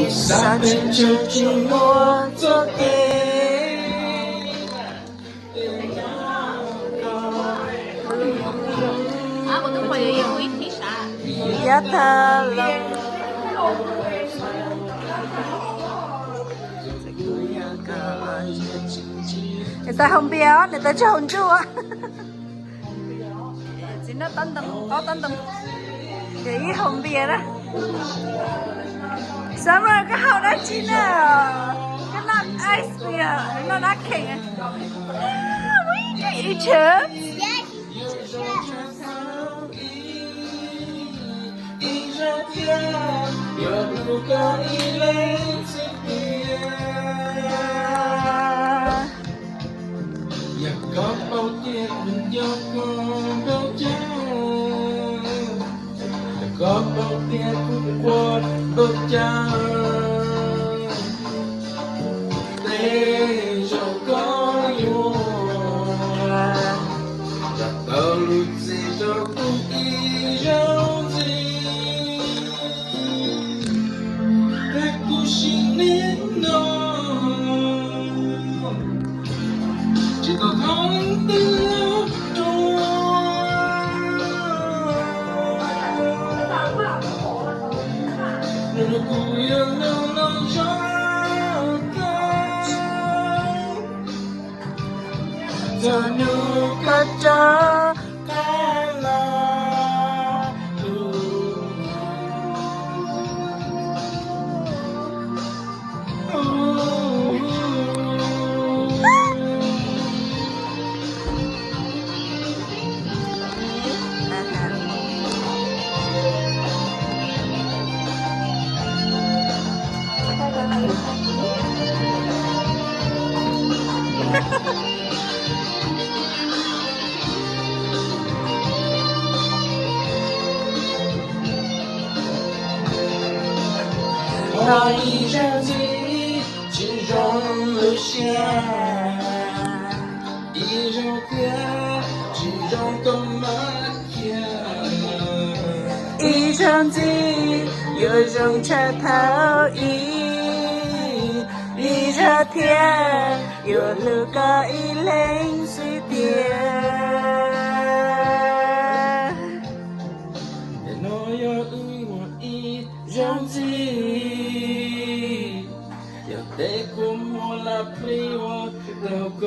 撒点酒精我做给。我都怀疑有一批啥。呀他了。Người ta không béo, người ta cho không chua. Chỉ nó tấn tầm, có tấn tầm. Cái không béo đó. Sao mà cái hậu đó chín à? Cái nắp ice beer, nó đã khỉnh à? Ui, cái ý chớp. Có bao tiền mình do con đâu chăng, có bao tiền cũng qua đâu chăng, để cho có yêu, đã tao lúc gì cho cũng ý nhau gì, để cô xin đến nó. Chỉ có không tin lâu trôi rồi cô yêu lâu lâu cho giờ nu cả cha cả là那一张记忆之中留下，一首歌之中都埋下，一场记忆有种茶头意，一场天有路高一零随便。我要与我一张记忆，要得过我来陪我祷告，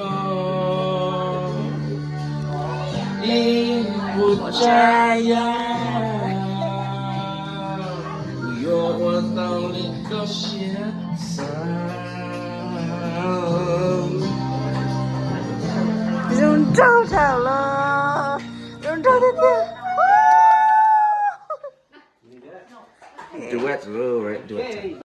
因不摘呀，不由我到你高线上，用招潮了，用招的天。Duet, right? Duet.